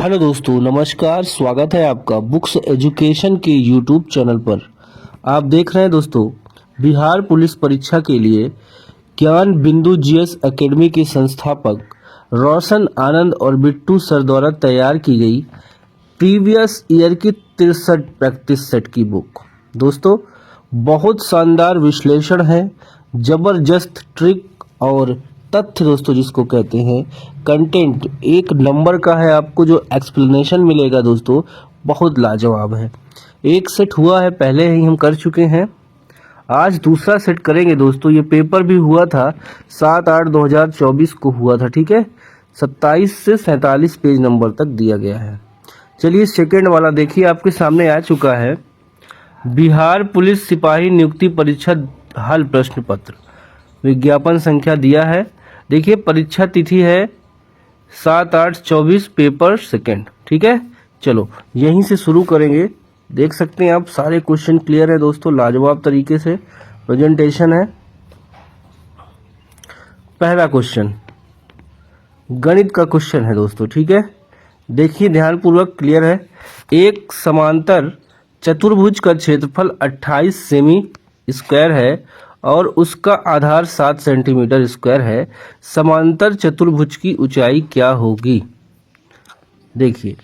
Hello दोस्तों, नमस्कार। स्वागत है आपका बुक्स एजुकेशन के यूट्यूब चैनल पर। आप देख रहे हैं दोस्तों, बिहार पुलिस परीक्षा के लिए ज्ञान बिंदु जीएस एकेडमी के संस्थापक रोशन आनंद और बिट्टू सर द्वारा तैयार की गई प्रीवियस ईयर की 63 प्रैक्टिस सेट की बुक। दोस्तों, बहुत शानदार विश्लेषण है, जबरदस्त ट्रिक और तथ्य दोस्तों जिसको कहते हैं, कंटेंट एक नंबर का है। आपको जो एक्सप्लेनेशन मिलेगा दोस्तों बहुत लाजवाब है। एक सेट हुआ है, पहले ही हम कर चुके हैं, आज दूसरा सेट करेंगे दोस्तों। ये पेपर भी हुआ था 7/8/2024 को हुआ था, ठीक है। 27 से 47 पेज नंबर तक दिया गया है। चलिए सेकेंड वाला देखिए, आपके सामने आ चुका है। बिहार पुलिस सिपाही नियुक्ति परीक्षा हल प्रश्न पत्र, विज्ञापन संख्या दिया है। देखिए परीक्षा तिथि है 7/8/24, पेपर सेकेंड, ठीक है। चलो यहीं से शुरू करेंगे। देख सकते हैं आप सारे क्वेश्चन क्लियर है दोस्तों, लाजवाब तरीके से प्रेजेंटेशन है। पहला क्वेश्चन गणित का क्वेश्चन है दोस्तों, ठीक है। देखिए ध्यानपूर्वक, क्लियर है। एक समांतर चतुर्भुज का क्षेत्रफल 28 सेमी स्क्वायर है और उसका आधार 7 सेंटीमीटर स्क्वायर है। समांतर चतुर्भुज की ऊंचाई क्या होगी? देखिए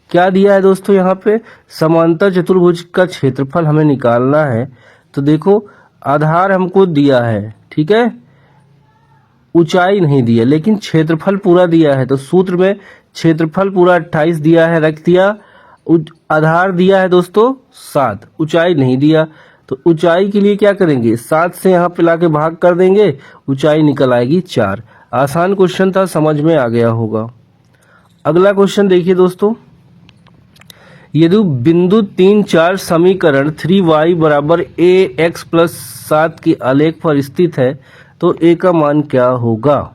क्या दिया है दोस्तों, यहाँ पे समांतर चतुर्भुज का क्षेत्रफल हमें निकालना है। तो देखो आधार हमको दिया है, ठीक है, ऊंचाई नहीं दी है, लेकिन क्षेत्रफल पूरा दिया है। तो सूत्र में क्षेत्रफल पूरा 28 दिया है, रख दिया। आधार दिया है दोस्तों 7, ऊंचाई नहीं दिया। तो ऊंचाई के लिए क्या करेंगे, 7 से यहाँ पे लाके भाग कर देंगे, ऊंचाई निकल आएगी 4। आसान क्वेश्चन था, समझ में आ गया होगा। अगला क्वेश्चन देखिए दोस्तों, यदि बिंदु 3 4 समीकरण 3y बराबर ax प्लस 7 के आलेख पर स्थित है तो a का मान क्या होगा?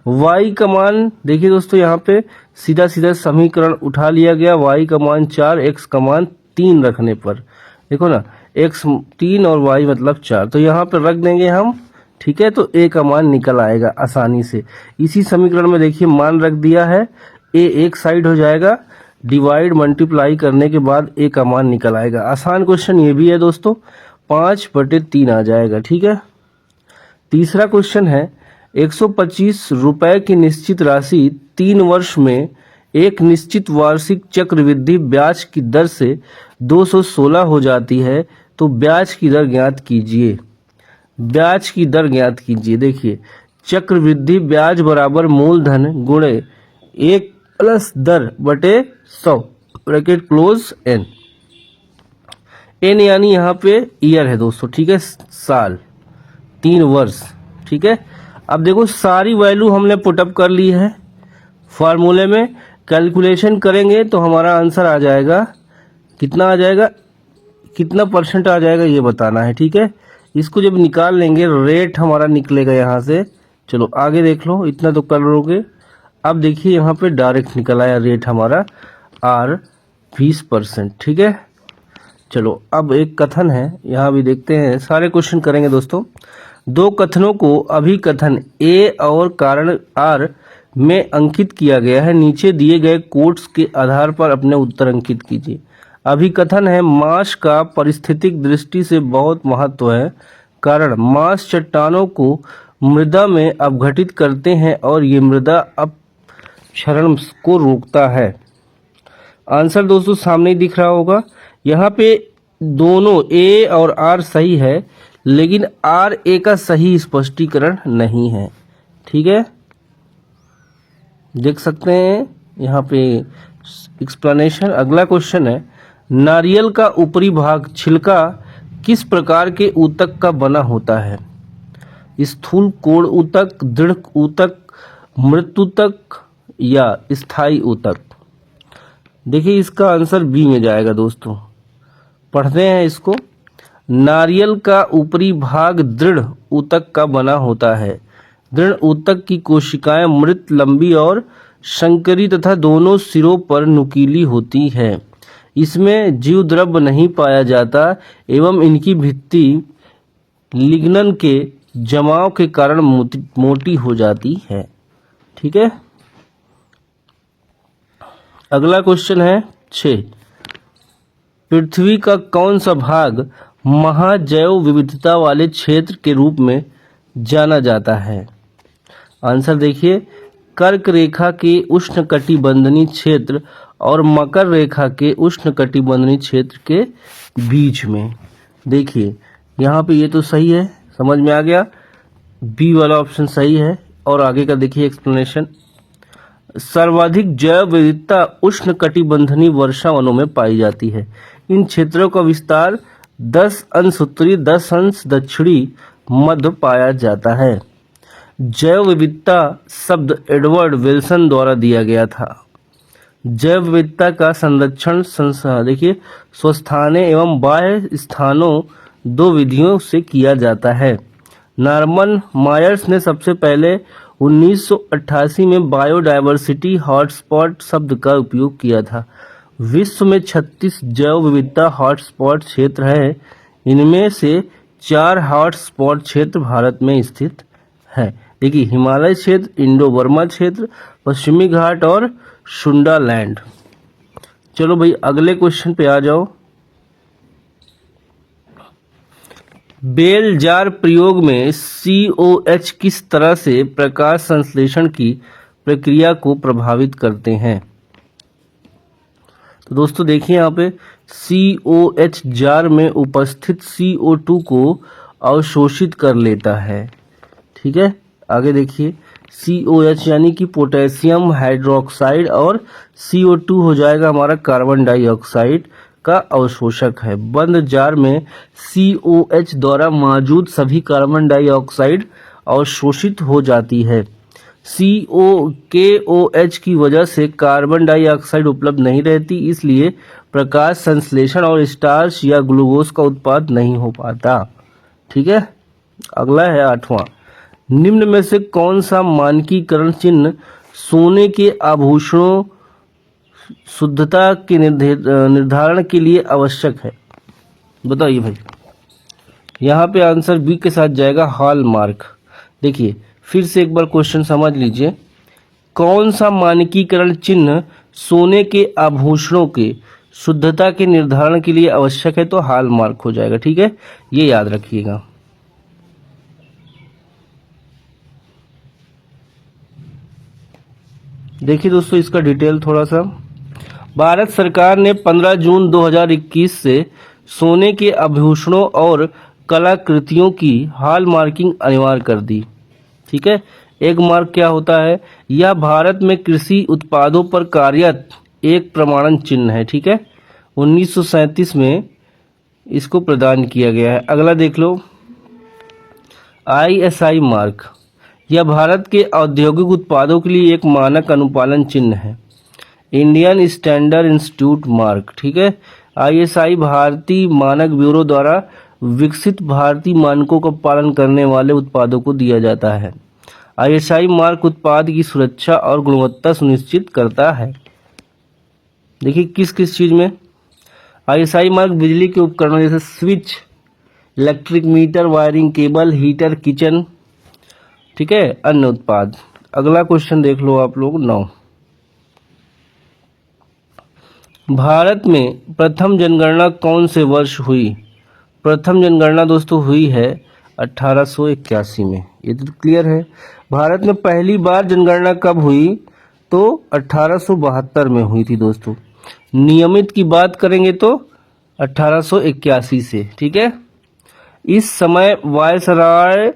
y का मान देखिए दोस्तों, यहाँ पे सीधा सीधा समीकरण उठा लिया गया। y का मान 4, x का मान 3 रखने पर, देखो ना, x 3 और y मतलब 4, तो यहाँ पर रख देंगे हम, ठीक है। तो a का मान निकल आएगा आसानी से। इसी समीकरण में देखिए मान रख दिया है, a एक साइड हो जाएगा, डिवाइड मल्टीप्लाई करने के बाद a का मान निकल आएगा। आसान क्वेश्चन ये भी है दोस्तों, 5/3 आ जाएगा, ठीक है। तीसरा क्वेश्चन है, 125 रुपए की निश्चित राशि 3 वर्ष में एक निश्चित वार्षिक चक्रवृद्धि ब्याज की दर से 216 हो जाती है, तो ब्याज की दर ज्ञात कीजिए। ब्याज की दर ज्ञात कीजिए। देखिए चक्रवृद्धि ब्याज बराबर मूलधन गुणे 1 प्लस दर बटे 100, ब्रैकेट क्लोज एन। एन यानी यहाँ पे ईयर है दोस्तों, ठीक है, साल, 3 वर्ष, ठीक है। अब देखो सारी वैल्यू हमने पुटअप कर ली है फार्मूले में। कैलकुलेशन करेंगे तो हमारा आंसर आ जाएगा, कितना आ जाएगा, कितना परसेंट आ जाएगा ये बताना है, ठीक है। इसको जब निकाल लेंगे रेट हमारा निकलेगा यहाँ से। चलो आगे देख लो, इतना तो कर लोगे। अब देखिए यहाँ पे डायरेक्ट निकल आया रेट हमारा आर 20%, ठीक है। चलो अब एक कथन है, यहाँ भी देखते हैं, सारे क्वेश्चन करेंगे दोस्तों। दो कथनों को अभिकथन ए और कारण आर में अंकित किया गया है। नीचे दिए गए कोट्स के आधार पर अपने उत्तर अंकित कीजिए। अभिकथन है, मास का पारिस्थितिक दृष्टि से बहुत महत्व है, कारण मास चट्टानों को मृदा में अपघटित करते हैं और ये मृदा अपक्षरण को रोकता है। आंसर दोस्तों सामने ही दिख रहा होगा। यहाँ पे दोनों ए और आर सही है, लेकिन आर ए का सही स्पष्टीकरण नहीं है, ठीक है। देख सकते हैं यहाँ पे एक्सप्लेनेशन। अगला क्वेश्चन है, नारियल का ऊपरी भाग छिलका किस प्रकार के ऊतक का बना होता है? स्थूल कोण ऊतक, दृढ़ ऊतक, मृत ऊतक या स्थायी ऊतक? देखिए इसका आंसर बी में जाएगा दोस्तों। पढ़ते हैं इसको। नारियल का ऊपरी भाग दृढ़ ऊतक का बना होता है। दृढ़ ऊतक की कोशिकाएं मृत, लंबी और संकरी तथा दोनों सिरों पर नुकीली होती है। इसमें जीव द्रव्य नहीं पाया जाता एवं इनकी भित्ति लिग्नन के जमाव के कारण मोटी हो जाती है, ठीक है। अगला क्वेश्चन है 6। पृथ्वी का कौन सा भाग महाजैव विविधता वाले क्षेत्र के रूप में जाना जाता है? आंसर देखिए, कर्क रेखा के उष्णकटिबंधीय क्षेत्र और मकर रेखा के उष्णकटिबंधीय क्षेत्र के बीच में। देखिए यहाँ पे ये तो सही है, समझ में आ गया, बी वाला ऑप्शन सही है। और आगे का देखिए एक्सप्लेनेशन। सर्वाधिक जैव विविधता उष्णकटिबंधीय वर्षा वनों में पाई जाती है। इन क्षेत्रों का विस्तार 10 अंश उत्तरी 10 अंश दक्षिणी मध्य पाया जाता है। जैव विविधता शब्द एडवर्ड विल्सन द्वारा दिया गया था। जैव विविधता का संरक्षण देखिए स्वस्थाने एवं बाह्य स्थानों 2 विधियों से किया जाता है। नॉर्मन मायर्स ने सबसे पहले 1988 में बायोडायवर्सिटी हॉटस्पॉट शब्द का उपयोग किया था। विश्व में 36 जैव विविधता हॉटस्पॉट क्षेत्र हैं। इनमें से 4 हॉटस्पॉट क्षेत्र भारत में स्थित है। देखिए हिमालय क्षेत्र, इंडो बर्मा क्षेत्र, पश्चिमी घाट और सुंडालैंड। चलो भाई अगले क्वेश्चन पे आ जाओ। बेल जार प्रयोग में COH किस तरह से प्रकाश संश्लेषण की प्रक्रिया को प्रभावित करते हैं? तो दोस्तों देखिए यहाँ पे COH जार में उपस्थित CO2 को अवशोषित कर लेता है। ठीक है, आगे देखिए COH यानी कि पोटेशियम हाइड्रोक्साइड और CO2 हो जाएगा हमारा कार्बन डाइऑक्साइड का अवशोषक है। बंद जार में COH द्वारा मौजूद सभी कार्बन डाइऑक्साइड अवशोषित हो जाती है। KOH की वजह से कार्बन डाइऑक्साइड उपलब्ध नहीं रहती, इसलिए प्रकाश संश्लेषण और स्टार्च या ग्लूकोज का उत्पाद नहीं हो पाता। ठीक है, अगला है 8वां। निम्न में से कौन सा मानकीकरण चिन्ह सोने के आभूषणों शुद्धता के निर्धारण के लिए आवश्यक है? बताइए भाई। यहाँ पे आंसर बी के साथ जाएगा हॉलमार्क। देखिए फिर से एक बार क्वेश्चन समझ लीजिए। कौन सा मानकीकरण चिन्ह सोने के आभूषणों के शुद्धता के निर्धारण के लिए आवश्यक है? तो हॉलमार्क हो जाएगा। ठीक है, ये याद रखिएगा। देखिए दोस्तों इसका डिटेल थोड़ा सा। भारत सरकार ने 15 जून 2021 से सोने के आभूषणों और कलाकृतियों की हॉलमार्किंग अनिवार्य कर दी। ठीक है, एक मार्क क्या होता है? यह भारत में कृषि उत्पादों पर कार्यरत एक प्रमाणन चिन्ह है। ठीक है, 1937 में इसको प्रदान किया गया है। अगला देख लो, ISI मार्क। यह भारत के औद्योगिक उत्पादों के लिए एक मानक अनुपालन चिन्ह है। Indian standard institute mark. ठीक है, ISI भारतीय मानक ब्यूरो द्वारा विकसित भारतीय मानकों का पालन करने वाले उत्पादों को दिया जाता है। ISI मार्क उत्पाद की सुरक्षा और गुणवत्ता सुनिश्चित करता है। देखिए किस किस चीज में? ISI मार्क बिजली के उपकरणों जैसे switch, electric meter, wiring cable, heater, kitchen, ठीक है, अन्य उत्पाद। अगला क्वेश्चन देख लो आप लोग 9। भारत में प्रथम जनगणना कौन से वर्ष हुई? प्रथम जनगणना दोस्तों हुई है 1881 में। ये तो क्लियर है। भारत में पहली बार जनगणना कब हुई? तो 1872 में हुई थी दोस्तों। नियमित की बात करेंगे तो 1881 से। ठीक है, इस समय वायसराय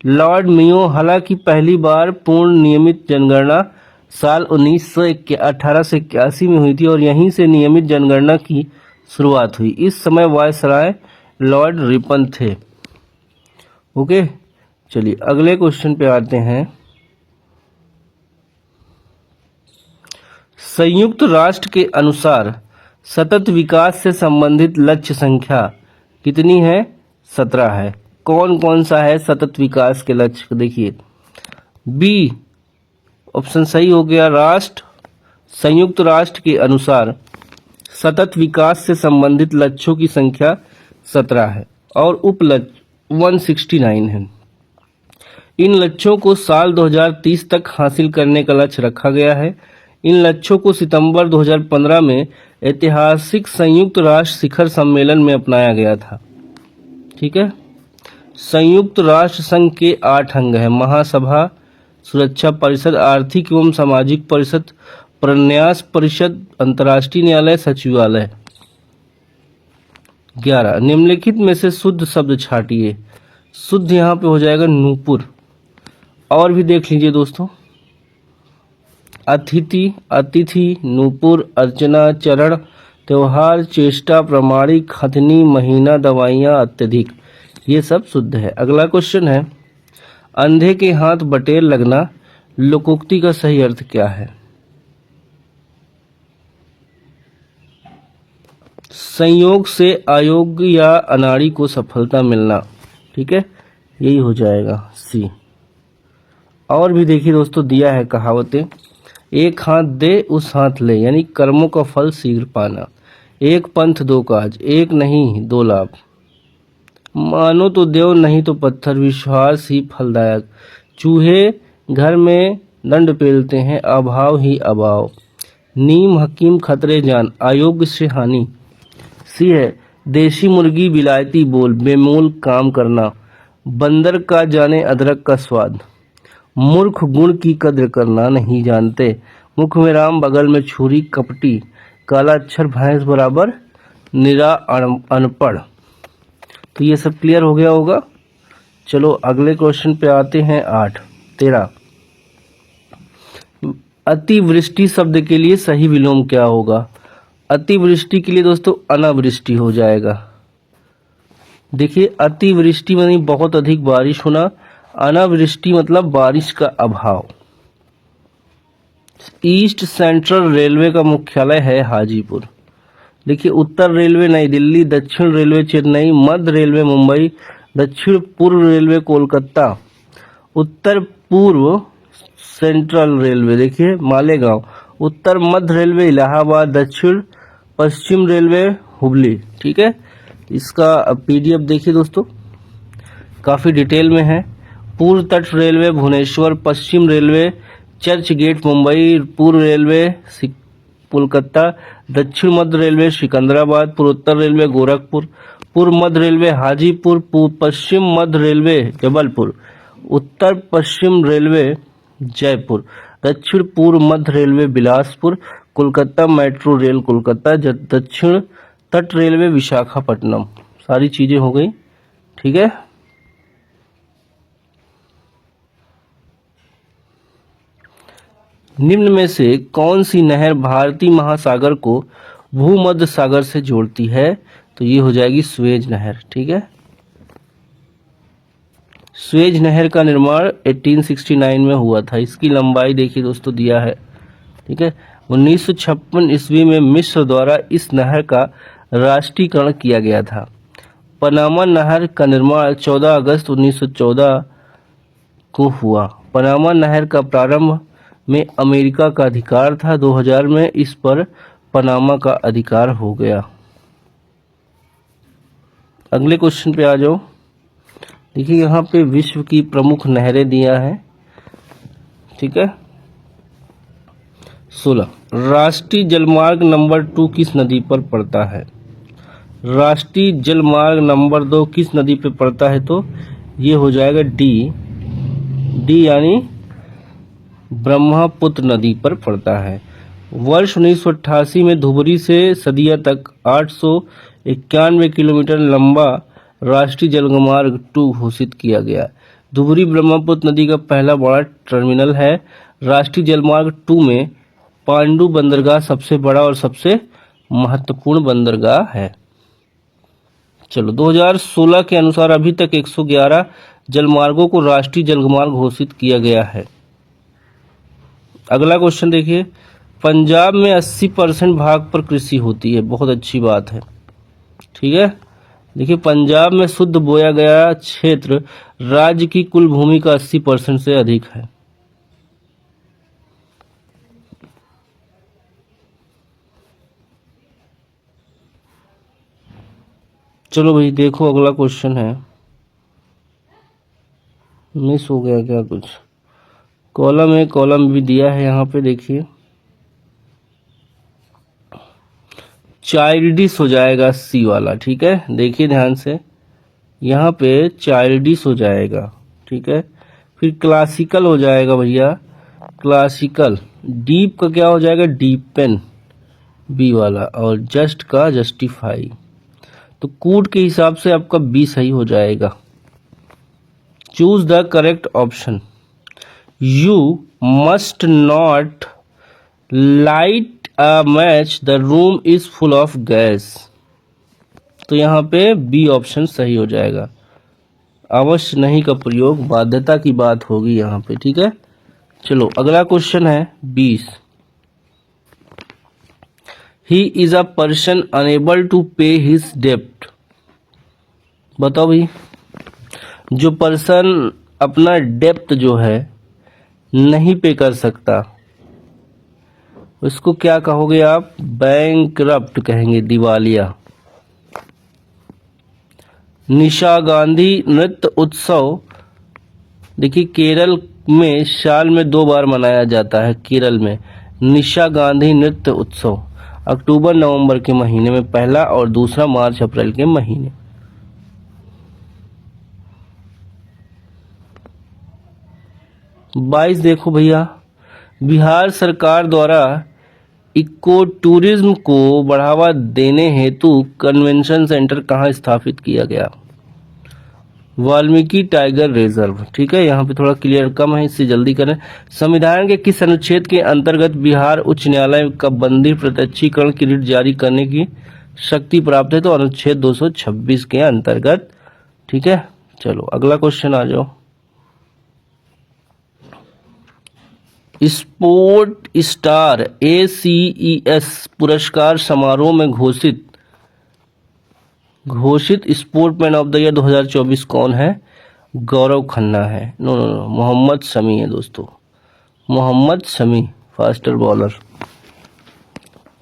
लॉर्ड मेयो हालांकि पहली बार पूर्ण नियमित जनगणना साल 1881 में हुई थी और यहीं से नियमित जनगणना की शुरुआत हुई। इस समय वायसराय लॉर्ड रिपन थे। ओके, चलिए अगले क्वेश्चन पे आते हैं। संयुक्त राष्ट्र के अनुसार सतत विकास से संबंधित लक्ष्य संख्या कितनी है? 17 है। कौन कौन सा है सतत विकास के लक्ष्य? देखिए बी ऑप्शन सही हो गया। संयुक्त राष्ट्र के अनुसार सतत विकास से संबंधित लक्ष्यों की संख्या 17 है और उप लक्ष्य 169 है। इन लक्ष्यों को साल 2030 तक हासिल करने का लक्ष्य रखा गया है। इन लक्ष्यों को सितंबर 2015 में ऐतिहासिक संयुक्त राष्ट्र शिखर सम्मेलन में अपनाया गया था। ठीक है। संयुक्त राष्ट्र संघ के 8 अंग हैं: महासभा, सुरक्षा परिषद, आर्थिक एवं सामाजिक परिषद, प्रन्यास परिषद, अंतर्राष्ट्रीय न्यायालय, सचिवालय। 11 निम्नलिखित में से शुद्ध शब्द छाटिए। शुद्ध यहाँ पे हो जाएगा नूपुर। और भी देख लीजिए दोस्तों, अतिथि, अतिथि, नूपुर, अर्चना, चरण, त्योहार, चेष्टा, प्रमाणिक, हथनी, महीना, दवाइयाँ, अत्यधिक, ये सब शुद्ध है। अगला क्वेश्चन है, अंधे के हाथ बटेर लगना लोकोक्ति का सही अर्थ क्या है? संयोग से अयोग्य या अनाड़ी को सफलता मिलना। ठीक है, यही हो जाएगा सी। और भी देखिए दोस्तों, दिया है कहावतें। एक हाथ दे उस हाथ ले, यानी कर्मों का फल शीघ्र पाना। एक पंथ दो काज, एक नहीं दो लाभ। मानो तो देव नहीं तो पत्थर, विश्वास ही फलदायक। चूहे घर में दंड पेलते हैं, अभाव ही अभाव। नीम हकीम खतरे जान, अयोग्य से हानि। सी है, देशी मुर्गी विलायती बोल, बेमोल काम करना। बंदर का जाने अदरक का स्वाद। मूर्ख गुण की कद्र करना नहीं जानते। मुख में राम बगल में छुरी, कपटी। काला अक्षर भैंस बराबर, निरा अनपढ़। तो ये सब क्लियर हो गया होगा। चलो अगले क्वेश्चन पे आते हैं। 13 अतिवृष्टि शब्द के लिए सही विलोम क्या होगा? अतिवृष्टि के लिए दोस्तों अनावृष्टि हो जाएगा। देखिए, अतिवृष्टि यानी बहुत अधिक बारिश होना, अनावृष्टि मतलब बारिश का अभाव। ईस्ट सेंट्रल रेलवे का मुख्यालय है हाजीपुर। देखिए, उत्तर रेलवे नई दिल्ली, दक्षिण रेलवे चेन्नई, मध्य रेलवे मुंबई, दक्षिण पूर्व रेलवे कोलकाता, उत्तर पूर्व सेंट्रल रेलवे देखिए मालेगांव, उत्तर मध्य रेलवे इलाहाबाद, दक्षिण पश्चिम रेलवे हुबली। ठीक है, इसका पीडीएफ देखिए दोस्तों, काफ़ी डिटेल में है। पूर्व तट रेलवे भुवनेश्वर, पश्चिम रेलवे चर्च गेट मुंबई, पूर्व रेलवे कोलकाता, दक्षिण मध्य रेलवे सिकंदराबाद, पूर्वोत्तर रेलवे गोरखपुर, पूर्व मध्य रेलवे हाजीपुर, पश्चिम मध्य रेलवे जबलपुर, उत्तर पश्चिम रेलवे जयपुर, दक्षिण पूर्व मध्य railway Bilaspur, Kolkata metro rail Kolkata, दक्षिण तट रेलवे विशाखापट्टनम। सारी चीजें हो गई। ठीक है, निम्न में से कौन सी नहर भारतीय महासागर को भूमध्य सागर से जोड़ती है? तो ये हो जाएगी स्वेज नहर। ठीक है, स्वेज नहर का निर्माण 1869 में हुआ था। इसकी लंबाई देखिए दोस्तों दिया है। ठीक है, 1956 ईस्वी में मिस्र द्वारा इस नहर का राष्ट्रीयकरण किया गया था। पनामा नहर का निर्माण 14 अगस्त 1914 को हुआ। पनामा नहर का प्रारंभ में अमेरिका का अधिकार था। 2000 में इस पर पनामा का अधिकार हो गया। अगले क्वेश्चन पे आ जाओ। देखिए, यहाँ पे विश्व की प्रमुख नहरें दिया है। ठीक है, 16 राष्ट्रीय जलमार्ग नंबर 2 किस नदी पर पड़ता है? राष्ट्रीय जलमार्ग नंबर 2 किस नदी पे पड़ता है? तो ये हो जाएगा डी यानी ब्रह्मपुत्र नदी पर पड़ता है। वर्ष 1988 में धुबरी से सदिया तक 891 किलोमीटर लंबा राष्ट्रीय जलमार्ग 2 घोषित किया गया। धुबरी ब्रह्मपुत्र नदी का पहला बड़ा टर्मिनल है। राष्ट्रीय जलमार्ग 2 में पांडु बंदरगाह सबसे बड़ा और सबसे महत्वपूर्ण बंदरगाह है। चलो, 2016 के अनुसार अभी तक 111 जलमार्गों को राष्ट्रीय जलमार्ग घोषित किया गया है। अगला क्वेश्चन देखिए, पंजाब में 80% भाग पर कृषि होती है। बहुत अच्छी बात है। ठीक है, देखिए, पंजाब में शुद्ध बोया गया क्षेत्र राज्य की कुल भूमि का 80% से अधिक है। चलो भाई देखो, अगला क्वेश्चन है। मिस हो गया क्या कुछ? कॉलम है, कॉलम भी दिया है यहाँ पे देखिए। चाइल्डिश हो जाएगा सी वाला, ठीक है। देखिए ध्यान से, यहाँ पे चाइल्डिश हो जाएगा, ठीक है। फिर क्लासिकल हो जाएगा भैया, क्लासिकल। डीप का क्या हो जाएगा, डीपन बी वाला, और जस्ट का जस्टिफाई। तो कूट के हिसाब से आपका बी सही हो जाएगा। Choose the correct option. You must not light a match, the room is full of gas. तो यहाँ पे बी ऑप्शन सही हो जाएगा। अवश्य नहीं का प्रयोग बाध्यता की बात होगी यहाँ पे, ठीक है। चलो अगला क्वेश्चन है 20। He is a person unable to pay his डेप्ट। बताओ भाई, जो पर्सन अपना डेप्ट जो है नहीं पे कर सकता, उसको क्या कहोगे आप, बैंकरप्ट कहेंगे, दिवालिया। निशा गांधी नृत्य उत्सव, देखिए केरल में साल में 2 बार मनाया जाता है। केरल में निशा गांधी नृत्य उत्सव अक्टूबर नवंबर के महीने में पहला, और दूसरा मार्च अप्रैल के महीने। बाईस देखो भैया, बिहार सरकार द्वारा इको टूरिज्म को बढ़ावा देने हेतु कन्वेंशन सेंटर कहाँ स्थापित किया गया, वाल्मीकि टाइगर रिजर्व, ठीक है। यहाँ पे थोड़ा क्लियर कम है, इससे जल्दी करें। संविधान के किस अनुच्छेद के अंतर्गत बिहार उच्च न्यायालय का बंदी प्रत्यक्षीकरण की रिट जारी करने की शक्ति प्राप्त है, तो अनुच्छेद 226 के अंतर्गत, ठीक है। चलो अगला क्वेश्चन आ जाओ। स्पोर्ट स्टार ACES पुरस्कार समारोह में घोषित स्पोर्टमैन ऑफ द ईयर 2024 कौन है, गौरव खन्ना है। नो, मोहम्मद शमी है दोस्तों, मोहम्मद शमी, फास्टर बॉलर,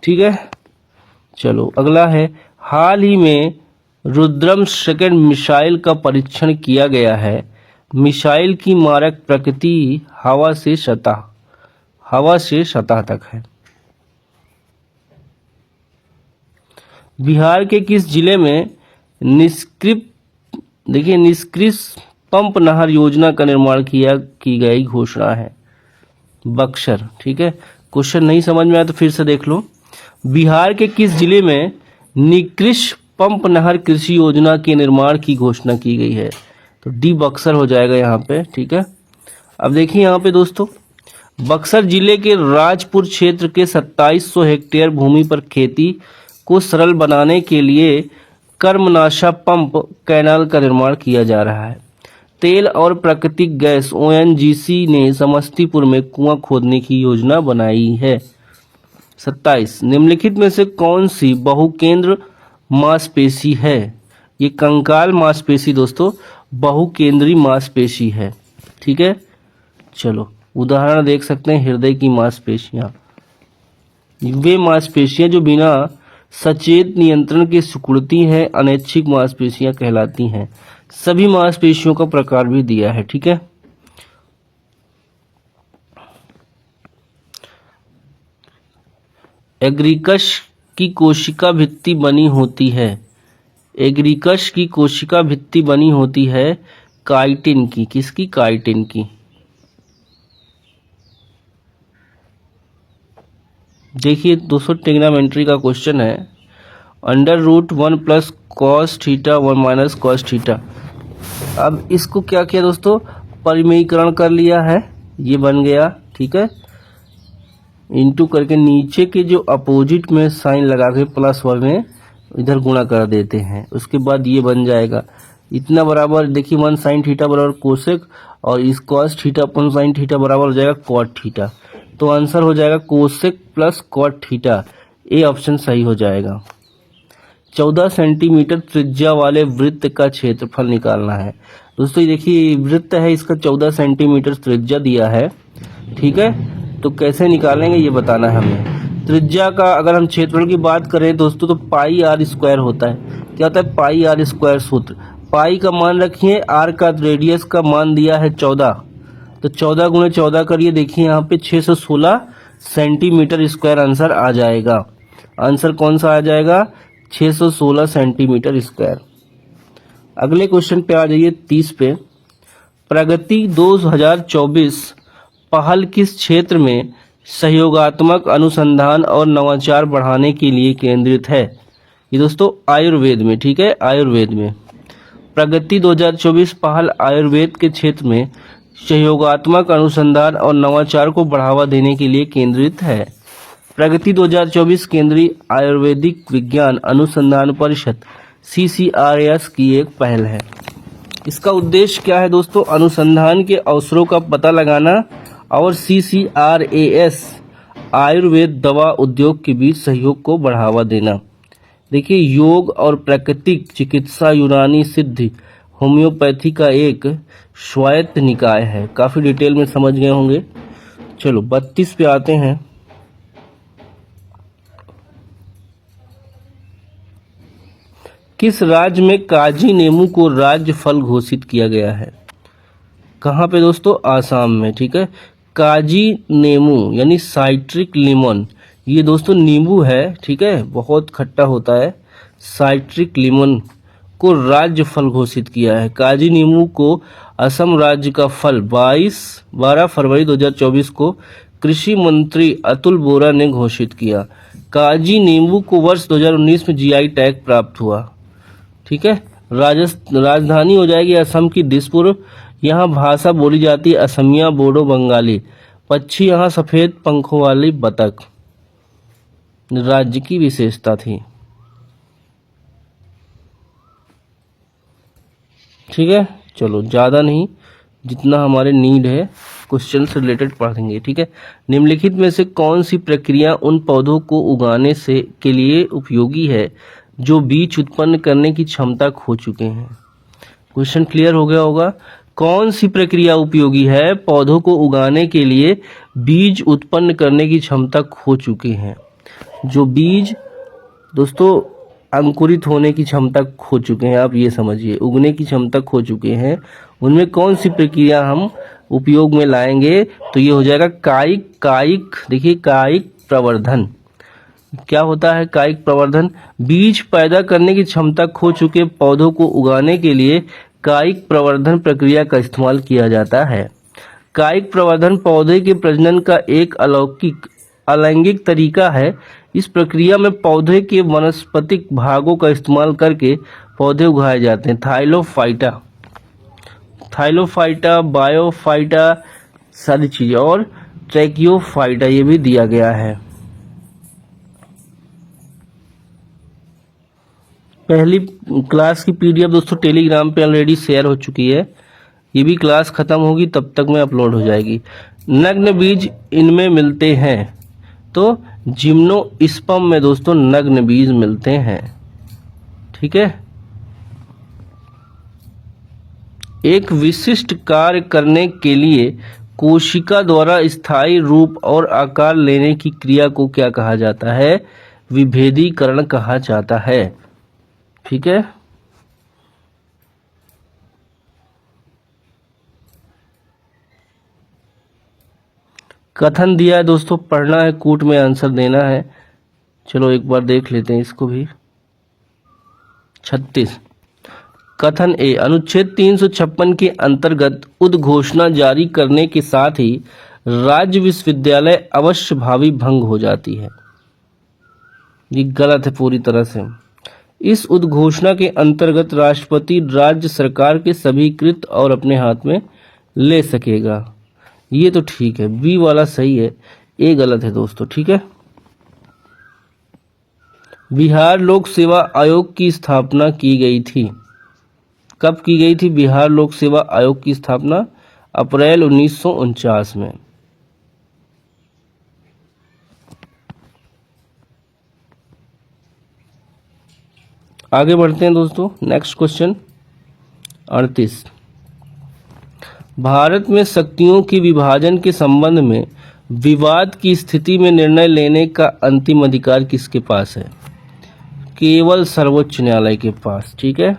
ठीक है। चलो अगला है, हाल ही में रुद्रम सेकंड मिसाइल का परीक्षण किया गया है। मिसाइल की मारक प्रकृति हवा से सतह तक है। बिहार के किस जिले में निष्क्रिय पंप नहर योजना का निर्माण की गई घोषणा है, बक्सर, ठीक है। क्वेश्चन नहीं समझ में आया तो फिर से देख लो। बिहार के किस जिले में निष्क्रिय पंप नहर कृषि योजना के निर्माण की घोषणा की गई है, तो डी बक्सर हो जाएगा यहाँ पे, ठीक है। अब देखिए यहाँ पे दोस्तों, बक्सर जिले के राजपुर क्षेत्र के 2700 हेक्टेयर भूमि पर खेती को सरल बनाने के लिए कर्मनाशा पंप कैनाल का निर्माण किया जा रहा है। तेल और प्राकृतिक गैस ONGC ने समस्तीपुर में कुआं खोदने की योजना बनाई है। 27 निम्नलिखित में से कौन सी बहुकेंद्र मांसपेशी है, ये कंकाल मांसपेशी दोस्तों बहुकेंद्रीय मांसपेशी है, ठीक है। चलो उदाहरण देख सकते हैं, हृदय की मांसपेशियां, वे मांसपेशियां जो बिना सचेत नियंत्रण के सिकुड़ती हैं अनैच्छिक मांसपेशियां कहलाती हैं। सभी मांसपेशियों का प्रकार भी दिया है, ठीक है। एग्रीकस की कोशिका भित्ति बनी होती है, एग्रीकस की कोशिका भित्ति बनी होती है काइटिन की, किसकी, काइटिन की। देखिए दोस्तों, ट्रिग्नोमेट्री का क्वेश्चन है, √1 + cos थीटा 1 - cos थीटा। अब इसको क्या किया दोस्तों, परिमेयीकरण कर लिया है, ये बन गया, ठीक है। इंटू करके नीचे के जो अपोजिट में साइन लगा के +1 में इधर गुणा कर देते हैं, उसके बाद ये बन जाएगा इतना बराबर, देखिए 1 sin थीटा बराबर कोसेक, और इस cos थीटा अपन sin थीटा बराबर हो जाएगा cot थीटा। तो आंसर हो जाएगा cosec + cot theta, A option सही हो जाएगा। 14 सेंटीमीटर त्रिज्या वाले वृत्त का क्षेत्रफल निकालना है दोस्तों। देखिए वृत्त है, इसका 14 सेंटीमीटर त्रिज्या दिया है, ठीक है। तो कैसे निकालेंगे ये बताना है हमें। त्रिज्या का अगर हम क्षेत्रफल की बात करें दोस्तों, तो πr² होता है। क्या होता है, πr² सूत्र। पाई का मान रखिए, आर का रेडियस का मान दिया है 14, तो 14 × 14 करिए, देखिए यहाँ पे 616 सेंटीमीटर स्क्वायर आंसर आ जाएगा। आंसर कौन सा आ जाएगा? 616 सेंटीमीटर स्क्वायर। अगले क्वेश्चन पे आ जाइए 30 पे। प्रगति 2024 पहल किस क्षेत्र में सहयोगात्मक अनुसंधान और नवाचार बढ़ाने के लिए केंद्रित है? ये दोस्तों आयुर्वेद में, ठीक है, आयुर्वेद में। प्रगति 2024 पहल आयुर्वेद के क्षेत्र में सहयोगात्मक अनुसंधान और नवाचार को बढ़ावा देने के लिए केंद्रित है। प्रगति 2024 केंद्रीय आयुर्वेदिक विज्ञान अनुसंधान परिषद CCRAS की एक पहल है। इसका उद्देश्य क्या है दोस्तों? अनुसंधान के अवसरों का पता लगाना और CCRAS आयुर्वेद दवा उद्योग के बीच सहयोग को बढ़ावा देना। देखिए, योग और प्राकृतिक चिकित्सा यूनानी सिद्ध होम्योपैथी का एक स्वायत्त निकाय है। काफ़ी डिटेल में समझ गए होंगे। चलो 32 पे आते हैं। किस राज्य में काजी नेमू को राज्य फल घोषित किया गया है? कहाँ पे दोस्तों? आसाम में, ठीक है। काजी नेमू यानी साइट्रिक लेमन, ये दोस्तों नींबू है, ठीक है, बहुत खट्टा होता है। साइट्रिक लेमन को राज्य फल घोषित किया है। काजी नींबू को असम राज्य का फल 12 फरवरी 2024 को कृषि मंत्री अतुल बोरा ने घोषित किया। काजी नींबू को वर्ष 2019 में GI टैग प्राप्त हुआ, ठीक है। राजधानी हो जाएगी असम की दिसपुर। यहाँ भाषा बोली जाती है असमिया, बोडो, बंगाली। पक्षी यहाँ सफ़ेद पंखों वाली बतख राज्य की विशेषता थी, ठीक है। चलो ज़्यादा नहीं, जितना हमारे नीड है क्वेश्चन से रिलेटेड पढ़ेंगे, ठीक है। निम्नलिखित में से कौन सी प्रक्रिया उन पौधों को उगाने से के लिए उपयोगी है जो बीज उत्पन्न करने की क्षमता खो चुके हैं? क्वेश्चन क्लियर हो गया होगा। कौन सी प्रक्रिया उपयोगी है पौधों को उगाने के लिए बीज उत्पन्न करने की क्षमता खो चुके हैं? जो बीज दोस्तों अंकुरित होने की क्षमता खो चुके हैं, आप ये समझिए, उगने की क्षमता खो चुके हैं, उनमें कौन सी प्रक्रिया हम उपयोग में लाएंगे? तो ये हो जाएगा कायिक। देखिए, कायिक प्रवर्धन। क्या होता है कायिक प्रवर्धन? बीज पैदा करने की क्षमता खो चुके पौधों को उगाने के लिए कायिक प्रवर्धन प्रक्रिया का इस्तेमाल किया जाता है। कायिक प्रवर्धन पौधे के प्रजनन का एक अलैंगिक तरीका है। इस प्रक्रिया में पौधे के वनस्पतिक भागों का इस्तेमाल करके पौधे उगाए जाते हैं। थाइलोफाइटा, बायोफाइटा सारी चीज़ें, और ट्रैकियोफाइटा ये भी दिया गया है। पहली क्लास की PDF दोस्तों टेलीग्राम पे ऑलरेडी शेयर हो चुकी है। ये भी क्लास ख़त्म होगी तब तक में अपलोड हो जाएगी। नग्न बीज इनमें मिलते हैं, तो जिम्नोस्पर्म में दोस्तों नग्न बीज मिलते हैं, ठीक है। एक विशिष्ट कार्य करने के लिए कोशिका द्वारा स्थायी रूप और आकार लेने की क्रिया को क्या कहा जाता है? विभेदीकरण कहा जाता है, ठीक है। कथन दिया है दोस्तों, पढ़ना है, कूट में आंसर देना है। चलो एक बार देख लेते हैं इसको भी। 36 कथन ए, अनुच्छेद 356 के अंतर्गत उद्घोषणा जारी करने के साथ ही राज्य विश्वविद्यालय अवश्य भावी भंग हो जाती है। ये गलत है पूरी तरह से। इस उद्घोषणा के अंतर्गत राष्ट्रपति राज्य सरकार के सभी कृत और अपने हाथ में ले सकेगा। ये तो ठीक है, बी वाला सही है, ए गलत है दोस्तों, ठीक है। बिहार लोक सेवा आयोग की स्थापना की गई थी। कब की गई थी बिहार लोक सेवा आयोग की स्थापना? अप्रैल 1949 में। आगे बढ़ते हैं दोस्तों, नेक्स्ट क्वेश्चन 38। भारत में शक्तियों के विभाजन के संबंध में विवाद की स्थिति में निर्णय लेने का अंतिम अधिकार किसके पास है? केवल सर्वोच्च न्यायालय के पास, ठीक है।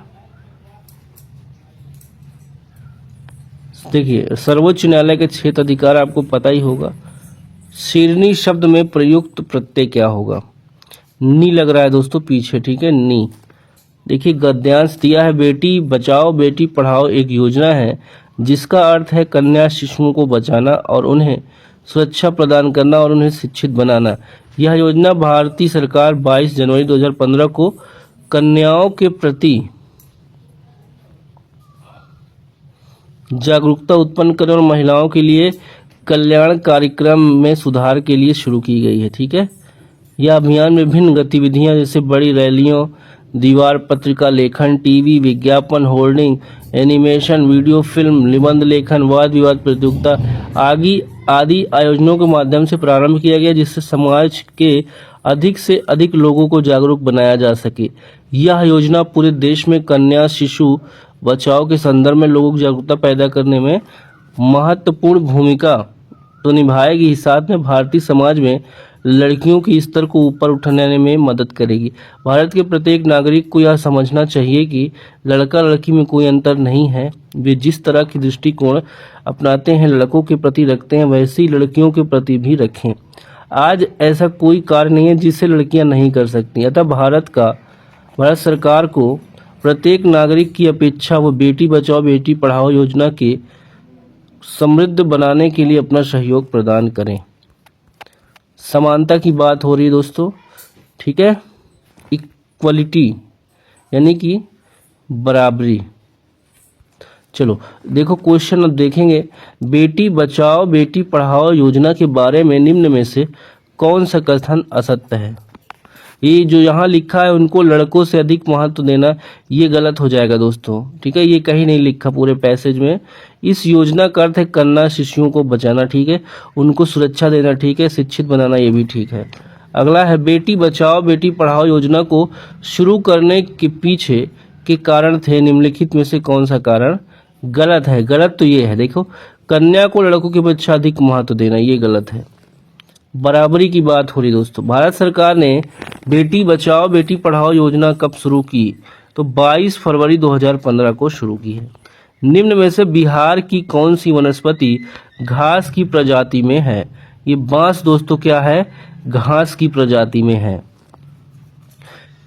देखिए, सर्वोच्च न्यायालय के क्षेत्र अधिकार आपको पता ही होगा। शेरनी शब्द में प्रयुक्त प्रत्यय क्या होगा? नी लग रहा है दोस्तों पीछे, ठीक है, नी। देखिए गद्यांश दिया है, बेटी बचाओ बेटी पढ़ाओ एक योजना है जिसका अर्थ है कन्या शिशुओं को बचाना और उन्हें सुरक्षा प्रदान करना और उन्हें शिक्षित बनाना। यह योजना भारतीय सरकार 22 जनवरी 2015 को कन्याओं के प्रति जागरूकता उत्पन्न करने और महिलाओं के लिए कल्याण कार्यक्रम में सुधार के लिए शुरू की गई है, ठीक है। यह अभियान में विभिन्न गतिविधियां जैसे बड़ी रैलियों, दीवार पत्रिका लेखन, टीवी विज्ञापन, होर्डिंग, एनिमेशन, वीडियो फिल्म, निबंध लेखन, वाद विवाद प्रतियोगिता आदि आयोजनों के माध्यम से प्रारंभ किया गया, जिससे समाज के अधिक से अधिक लोगों को जागरूक बनाया जा सके। यह योजना पूरे देश में कन्या शिशु बचाव के संदर्भ में लोगों की जागरूकता पैदा करने में महत्वपूर्ण भूमिका तो निभाएगी ही, साथ में भारतीय समाज में लड़कियों के स्तर को ऊपर उठाने में मदद करेगी। भारत के प्रत्येक नागरिक को यह समझना चाहिए कि लड़का लड़की में कोई अंतर नहीं है। वे जिस तरह की दृष्टिकोण अपनाते हैं लड़कों के प्रति रखते हैं, वैसे ही लड़कियों के प्रति भी रखें। आज ऐसा कोई कार्य नहीं है जिसे लड़कियां नहीं कर सकती। अतः भारत सरकार को प्रत्येक नागरिक की अपेक्षा वो बेटी बचाओ बेटी पढ़ाओ योजना के समृद्ध बनाने के लिए अपना सहयोग प्रदान करें। समानता की बात हो रही है दोस्तों, ठीक है, इक्वलिटी यानी कि बराबरी। चलो देखो क्वेश्चन अब देखेंगे, बेटी बचाओ बेटी पढ़ाओ योजना के बारे में निम्न में से कौन सा कथन असत्य है। ये जो यहाँ लिखा है उनको लड़कों से अधिक महत्व देना, ये गलत हो जाएगा दोस्तों, ठीक है। ये कहीं नहीं लिखा पूरे पैसेज में। इस योजना का अर्थ है कन्या शिशुओं को बचाना, ठीक है, उनको सुरक्षा देना, ठीक है, शिक्षित बनाना, ये भी ठीक है। अगला है बेटी बचाओ बेटी पढ़ाओ योजना को शुरू करने के पीछे के कारण थे निम्नलिखित में से कौन सा कारण गलत है। गलत तो ये है, देखो कन्या को लड़कों की अपेक्षा अधिक महत्व देना, ये गलत है। बराबरी की बात हो रही दोस्तों, भारत सरकार ने बेटी बचाओ बेटी पढ़ाओ योजना कब शुरू की, तो 22 फरवरी 2015 को शुरू की है। निम्न में से बिहार की कौन सी वनस्पति घास की प्रजाति में है। ये बांस दोस्तों क्या है, घास की प्रजाति में है।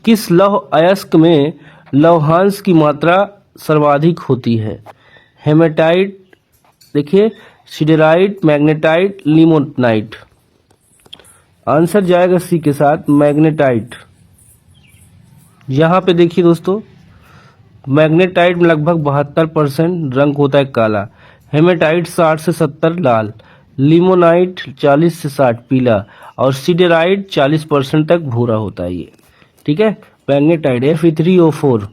किस लौह अयस्क में लौहांश की मात्रा सर्वाधिक होती है। हेमेटाइट, देखिए सिडेराइट, मैग्नेटाइट, लिमोनाइट। आंसर जाएगा सी के साथ, मैग्नेटाइट। यहाँ पे देखिए दोस्तों, मैग्नेटाइट में लगभग 72% रंग होता है काला, हेमेटाइट 60 से 70 लाल, लिमोनाइट 40 से 60 पीला और सिडेराइट 40% तक भूरा होता है ये, ठीक है। मैग्नेटाइट Fe3O4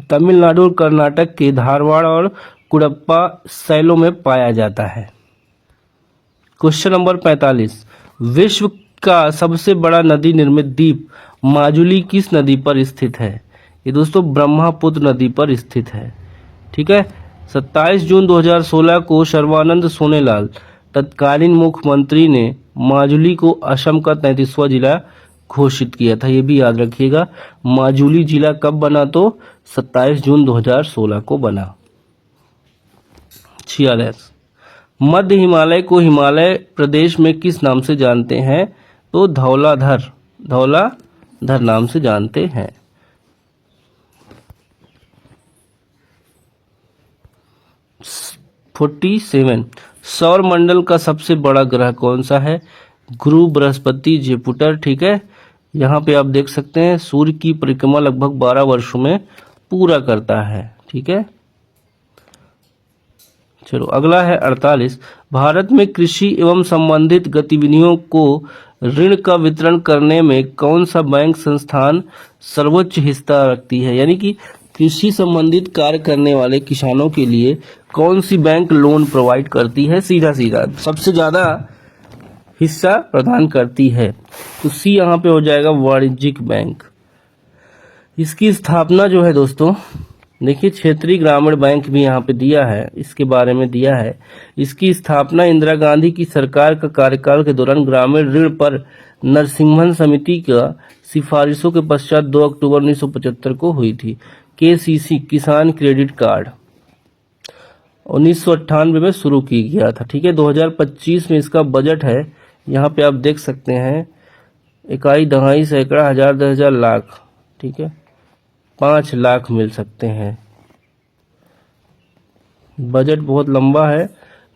तमिलनाडु और कर्नाटक के धारवाड़ और कुडप्पा शैलों में पाया जाता है। क्वेश्चन नंबर 45, विश्व का सबसे बड़ा नदी निर्मित द्वीप माजुली किस नदी पर स्थित है। ये दोस्तों ब्रह्मपुत्र नदी पर स्थित है, ठीक है। 27 जून 2016 को सर्बानंद सोनोवाल तत्कालीन मुख्यमंत्री ने माजुली को असम का 33वां जिला घोषित किया था, ये भी याद रखिएगा। माजुली जिला कब बना, तो 27 जून 2016 को बना। 46, मध्य हिमालय को हिमालय प्रदेश में किस नाम से जानते हैं, तो धौलाधर नाम से जानते हैं। 47, सौर मंडल का सबसे बड़ा ग्रह कौन सा है, गुरु, बृहस्पति, जुपिटर, ठीक है। यहाँ पे आप देख सकते हैं सूर्य की परिक्रमा लगभग 12 वर्षों में पूरा करता है, ठीक है। चलो अगला है 48, भारत में कृषि एवं संबंधित गतिविधियों को ऋण का वितरण करने में कौन सा बैंक संस्थान सर्वोच्च हिस्सा रखती है। यानी कि कृषि संबंधित कार्य करने वाले किसानों के लिए कौन सी बैंक लोन प्रोवाइड करती है, सीधा सबसे ज्यादा हिस्सा प्रदान करती है, तो सी यहाँ पे हो जाएगा वाणिज्यिक बैंक। इसकी स्थापना जो है दोस्तों, देखिए क्षेत्रीय ग्रामीण बैंक भी यहाँ पे दिया है, इसके बारे में दिया है। इसकी स्थापना इंदिरा गांधी की सरकार का कार्यकाल के दौरान ग्रामीण ऋण पर नरसिम्हन समिति का सिफारिशों के पश्चात 2 अक्टूबर 1975 को हुई थी। केसीसी किसान क्रेडिट कार्ड 1998 में शुरू किया गया था, ठीक है। 2025 में इसका बजट है, यहाँ पे आप देख सकते हैं इकाई, दहाई, सैकड़ा, हजार, 10,000, लाख। ठीक है, 5 लाख मिल सकते हैं। बजट बहुत लंबा है,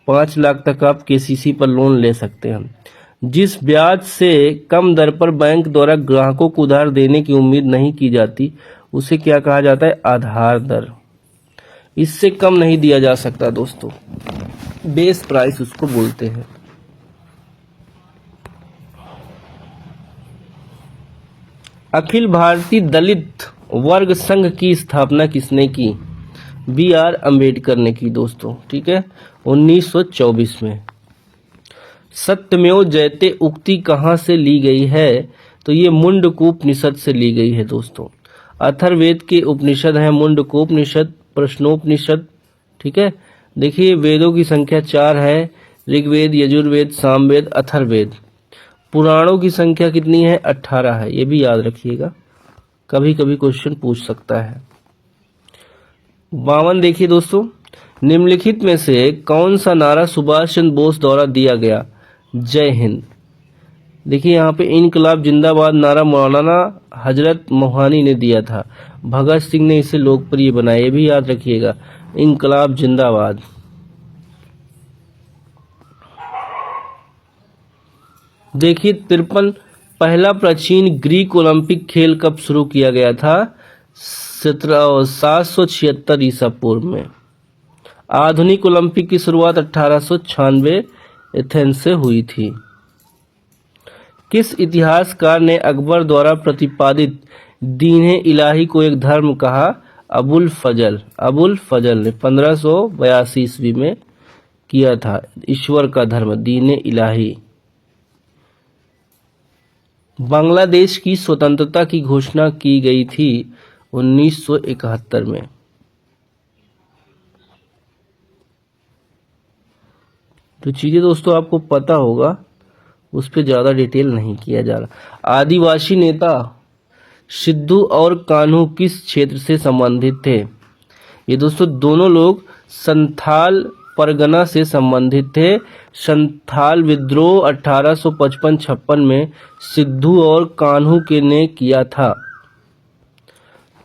5 लाख तक आप केसीसी पर लोन ले सकते हैं। जिस ब्याज से कम दर पर बैंक द्वारा ग्राहकों को उधार देने की उम्मीद नहीं की जाती उसे क्या कहा जाता है? आधार दर। इससे कम नहीं दिया जा सकता दोस्तों, बेस प्राइस उसको बोलते हैं। अखिल भारतीय दलित वर्ग संघ की स्थापना किसने की? BR अम्बेडकर ने की दोस्तों। ठीक है, 1924 में। सत्यमेव जयते उक्ति कहाँ से ली गई है? तो ये मुंडकोपनिषद से ली गई है दोस्तों। अथर्ववेद के उपनिषद है मुंडकोपनिषद, प्रश्नोपनिषद। ठीक है, देखिए वेदों की संख्या 4 है, ऋग्वेद, यजुर्वेद, सामवेद, अथर्ववेद। पुराणों की संख्या कितनी है? 18 है, ये भी याद रखिएगा, कभी कभी क्वेश्चन पूछ सकता है। 52 देखिए दोस्तों, निम्नलिखित में से कौन सा नारा सुभाष चंद्र बोस द्वारा दिया गया? जय हिंद। देखिए यहाँ पे इनकलाब जिंदाबाद नारा मौलाना हजरत मोहानी ने दिया था, भगत सिंह ने इसे लोकप्रिय बनाया, ये भी याद रखिएगा, इनकलाब जिंदाबाद। देखिए 53, पहला प्राचीन ग्रीक ओलंपिक खेल कब शुरू किया गया था? 776 ईसा पूर्व में। आधुनिक ओलंपिक की शुरुआत 1896 एथेंस से हुई थी। किस इतिहासकार ने अकबर द्वारा प्रतिपादित दीन-ए इलाही को एक धर्म कहा? अबुल फजल। अबुल फजल ने 1582 ईस्वी में किया था ईश्वर का धर्म, दीन-ए इलाही। बांग्लादेश की स्वतंत्रता की घोषणा की गई थी 1971 में। तो चीजें दोस्तों आपको पता होगा, उस पर ज्यादा डिटेल नहीं किया जा रहा। आदिवासी नेता सिद्धू और कान्हू किस क्षेत्र से संबंधित थे? ये दोस्तों दोनों लोग संथाल परगना से संबंधित थे। संथाल विद्रोह 1855-56 में सिद्धू और कान्हू के ने किया था।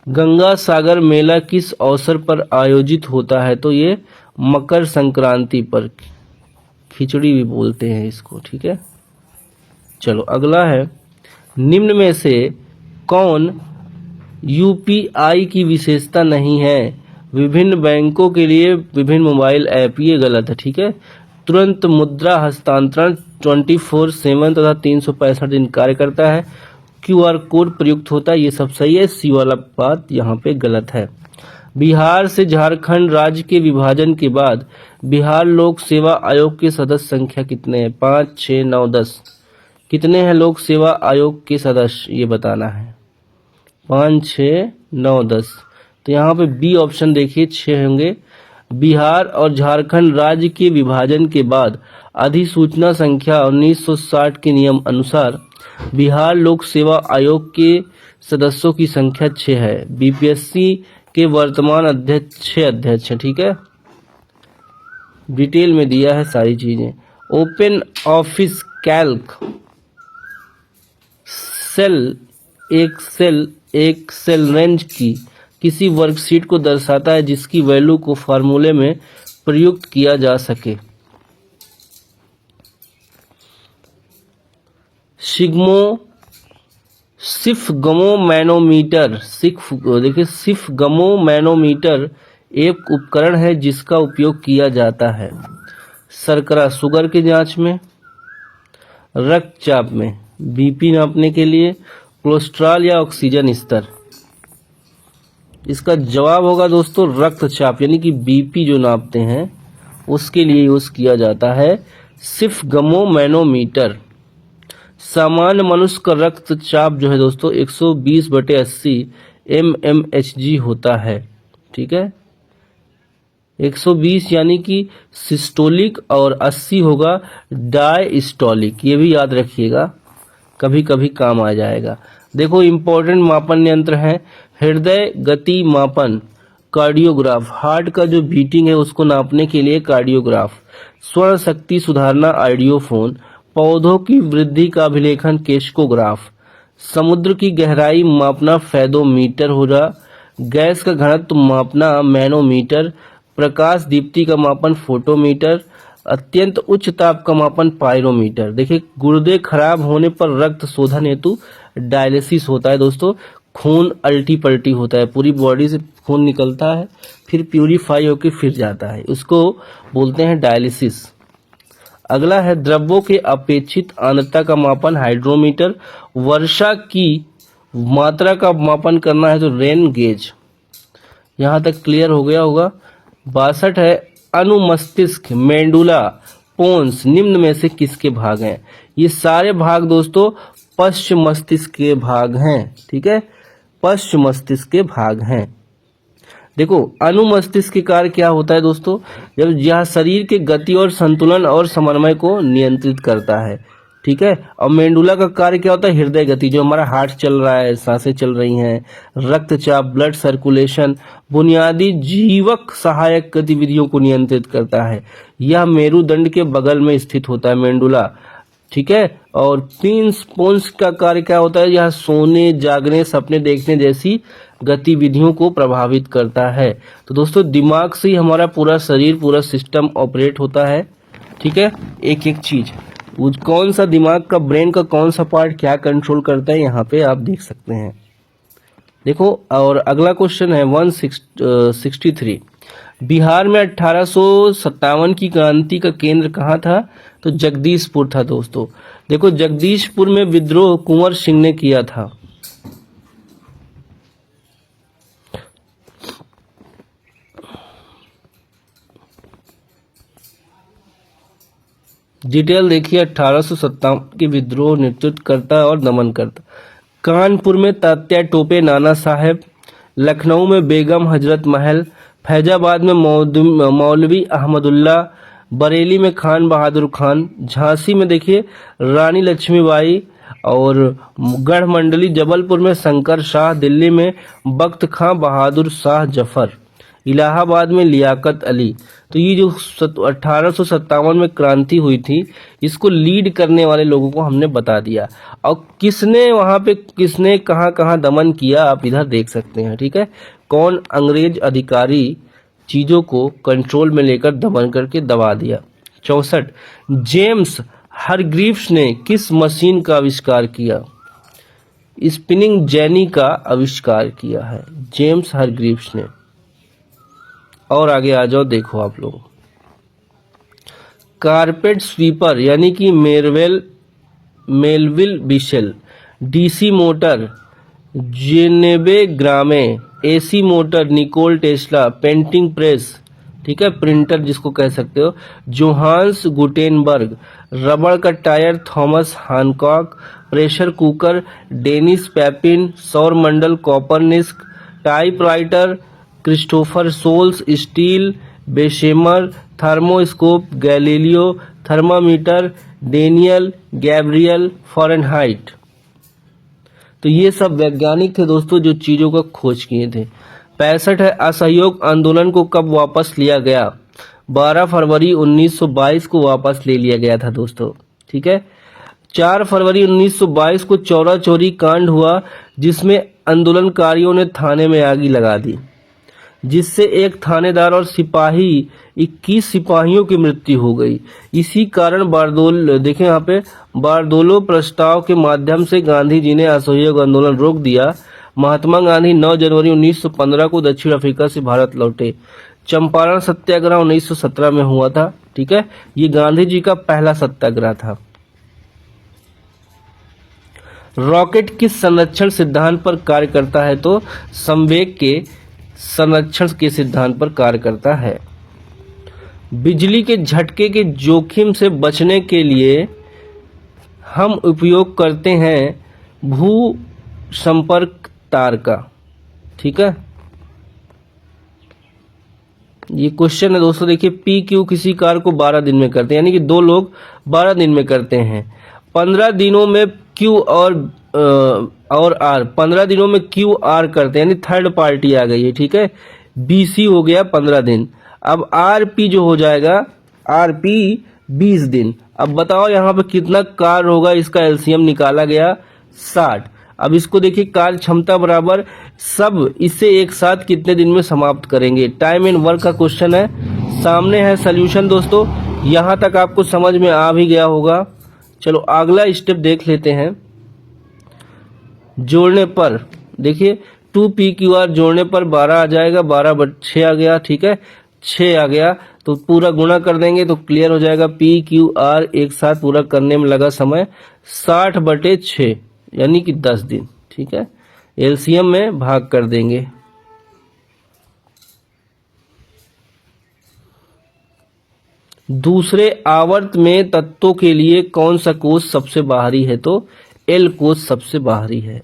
गंगा सागर मेला किस अवसर पर आयोजित होता है? तो ये मकर संक्रांति पर, खिचड़ी भी बोलते हैं इसको। ठीक है, चलो अगला है, निम्न में से कौन यूपीआई की विशेषता नहीं है? विभिन्न बैंकों के लिए विभिन्न मोबाइल ऐप, ये गलत है। ठीक है, तुरंत मुद्रा हस्तांतरण 24/7 तथा 365 दिन कार्य करता है। QR कोड प्रयुक्त होता है, ये सब सही है। सी वाला बात यहाँ पे गलत है। बिहार से झारखंड राज्य के विभाजन के बाद बिहार लोक सेवा आयोग के सदस्य संख्या कितने हैं? 5, 6, 9, 10। कितने हैं लोक सेवा आयोग के सदस्य, ये बताना है। 5, 6, 9, 10। तो यहाँ पे बी ऑप्शन देखिए 6 होंगे। बिहार और झारखंड राज्य के विभाजन के बाद अधिसूचना संख्या 1960 के नियम अनुसार बिहार लोक सेवा आयोग के सदस्यों की संख्या 6 है। बीपीएससी के वर्तमान अध्यक्ष 6 अध्यक्ष हैं। ठीक है, डिटेल में दिया है सारी चीजें। ओपन ऑफिस कैल्क एक सेल रेंज की किसी वर्कशीट को दर्शाता है जिसकी वैल्यू को फार्मूले में प्रयुक्त किया जा सके। सिफगमोमैनोमीटर एक उपकरण है जिसका उपयोग किया जाता है शर्करा शुगर की जांच में, रक्तचाप में, बीपी नापने के लिए, कोलेस्ट्रॉल या ऑक्सीजन स्तर। इसका जवाब होगा दोस्तों रक्तचाप, यानी कि बीपी जो नापते हैं उसके लिए यूज किया जाता है सिफगमोमैनोमीटर। सामान्य मनुष्य का रक्तचाप जो है दोस्तों 120/80 mmHg होता है। ठीक है, 120 यानी कि सिस्टोलिक और 80 होगा डायस्टोलिक, ये भी याद रखिएगा, कभी कभी काम आ जाएगा। देखो इंपॉर्टेंट मापन यंत्र है हृदय गति मापन, कार्डियोग्राफ, हार्ट का जो बीटिंग है उसको नापने के लिए कार्डियोग्राफ, स्वर्ण शक्ति सुधारना आइडियोफोन, पौधों की वृद्धि का अभिलेखन केशकोग्राफ, समुद्र की गहराई मापना फेदोमीटर हो रहा, गैस का घनत्व मापना मैनोमीटर, प्रकाश दीप्ति का मापन फोटोमीटर, अत्यंत उच्च ताप का मापन पायरोमीटर। देखिए गुर्दे खराब होने पर रक्त शोधन हेतु डायलिसिस होता है दोस्तों, खून अल्टी पल्टी होता है, पूरी बॉडी से खून निकलता है फिर प्यूरिफाई होकर फिर जाता है, उसको बोलते हैं डायलिसिस। अगला है द्रव्यों के अपेक्षित आर्द्रता का मापन हाइड्रोमीटर, वर्षा की मात्रा का मापन करना है तो रेन गेज। यहाँ तक क्लियर हो गया होगा। 62 है अनुमस्तिष्क, मेंडुला, पोन्स निम्न में से किसके भाग हैं? ये सारे भाग दोस्तों पश्च मस्तिष्क के भाग हैं, ठीक है, पश्च मस्तिष्क के भाग हैं। देखो अनुमस्तिष्क के कार्य क्या होता है दोस्तों, जब यह शरीर के गति और संतुलन और समन्वय को नियंत्रित करता है, ठीक है। और मेंडुला का कार्य क्या होता है, हृदय गति, जो हमारा हार्ट चल रहा है, सांसें चल रही हैं, रक्तचाप, ब्लड सर्कुलेशन, बुनियादी जीवक सहायक गतिविधियों को नियंत्रित करता है। यह मेरुदंड के बगल में स्थित होता है मेंडुला, ठीक है। और पोन्स का कार्य क्या होता है, यह सोने, जागने, सपने देखने जैसी गतिविधियों को प्रभावित करता है। तो दोस्तों दिमाग से ही हमारा पूरा शरीर, पूरा सिस्टम ऑपरेट होता है, ठीक है, एक एक चीज। कौन सा दिमाग का, ब्रेन का कौन सा पार्ट क्या कंट्रोल करता है, यहाँ पे आप देख सकते हैं। देखो और अगला क्वेश्चन है 163, बिहार में 1857 की क्रांति का केंद्र कहाँ था? तो जगदीशपुर था दोस्तों। देखो जगदीशपुर में विद्रोह कुंवर सिंह ने किया था। डिटेल देखिए, 1857 के विद्रोह नेतृत्व करता और दमन करता। कानपुर में तात्या टोपे नाना साहेब, लखनऊ में बेगम हजरत महल, फैजाबाद में मौलवी अहमदुल्ला, बरेली में खान बहादुर खान, झांसी में देखिए रानी लक्ष्मीबाई, और गढ़मंडली जबलपुर में शंकर शाह, दिल्ली में बख्त खां बहादुर शाह जफर, इलाहाबाद में लियाकत अली। तो ये जो 1857 में क्रांति हुई थी, इसको लीड करने वाले लोगों को हमने बता दिया, और किसने वहां पे किसने कहां कहां दमन किया आप इधर देख सकते हैं, ठीक है। कौन अंग्रेज अधिकारी चीजों को कंट्रोल में लेकर दमन करके दबा दिया। 64 जेम्स हरग्रीव्स ने किस मशीन का आविष्कार किया? स्पिनिंग जेनी का आविष्कार किया है जेम्स हरग्रीव्स ने। और आगे आ जाओ, देखो आप लोग, कारपेट स्वीपर यानी कि Melville Bissell, DC motor Zenobe Gramme, AC motor Nikola Tesla, painting press, ठीक है, प्रिंटर जिसको कह सकते हो जोहान्स गुटेनबर्ग, रबड़ का tyre Thomas Hancock, pressure cooker Denis Papin, सौर मंडल Copernicus, typewriter Christopher Sholes, steel Bessemer, thermoscope Galileo, thermometer Daniel Gabriel Fahrenheit. तो ये सब वैज्ञानिक थे दोस्तों जो चीजों का खोज किए थे। 65 है असहयोग आंदोलन को कब वापस लिया गया? 12 फरवरी 1922 को वापस ले लिया गया था दोस्तों, ठीक है। 4 फरवरी 1922 को चौरा चौरी कांड हुआ, जिसमें आंदोलनकारियों ने थाने में आग लगा दी, जिससे एक थानेदार और सिपाही 21 सिपाहियों की मृत्यु हो गई। इसी कारण बारदोल, देखें यहाँ पे, बारदोलो प्रस्ताव के माध्यम से गांधी जी ने असहयोग आंदोलन रोक दिया। महात्मा गांधी 9 जनवरी 1915 को दक्षिण अफ्रीका से भारत लौटे। चंपारण सत्याग्रह 1917 में हुआ था, ठीक है, ये गांधी जी का पहला सत्याग्रह था। रॉकेट किस संरक्षण सिद्धांत पर कार्य करता है? तो संवेग के संरक्षण के सिद्धांत पर कार्य करता है। बिजली के झटके के जोखिम से बचने के लिए हम उपयोग करते हैं भू संपर्क तार का, ठीक है। ये क्वेश्चन है दोस्तों, देखिए पी क्यू किसी कार्य को 12 दिन में करते हैं, यानी कि 2 लोग 12 दिन में करते हैं। 15 दिनों में क्यू और आर 15 दिनों में क्यू आर करते हैं, यानी थर्ड पार्टी आ गई है, ठीक है। बीसी हो गया 15 दिन। अब आर पी जो हो जाएगा, आर पी 20 दिन। अब बताओ यहाँ पे कितना कार्य होगा, इसका एलसीएम निकाला गया 60। अब इसको देखिए, कार्य क्षमता बराबर सब, इसे एक साथ कितने दिन में समाप्त करेंगे। टाइम एंड वर्क का क्वेश्चन है, सामने है सोल्यूशन दोस्तों। यहाँ तक आपको समझ में आ भी गया होगा। चलो अगला स्टेप देख लेते हैं। जोड़ने पर देखिए 2PQR जोड़ने पर 12 आ जाएगा, 12/6 आ गया, ठीक है, 6 आ गया तो पूरा गुणा कर देंगे तो क्लियर हो जाएगा। PQR एक साथ पूरा करने में लगा समय 60/6 यानी कि 10 दिन, ठीक है। एलसीएम में भाग कर देंगे। दूसरे आवर्त में तत्वों के लिए कौन सा कोष सबसे बाहरी है, तो एल कोष सबसे बाहरी है।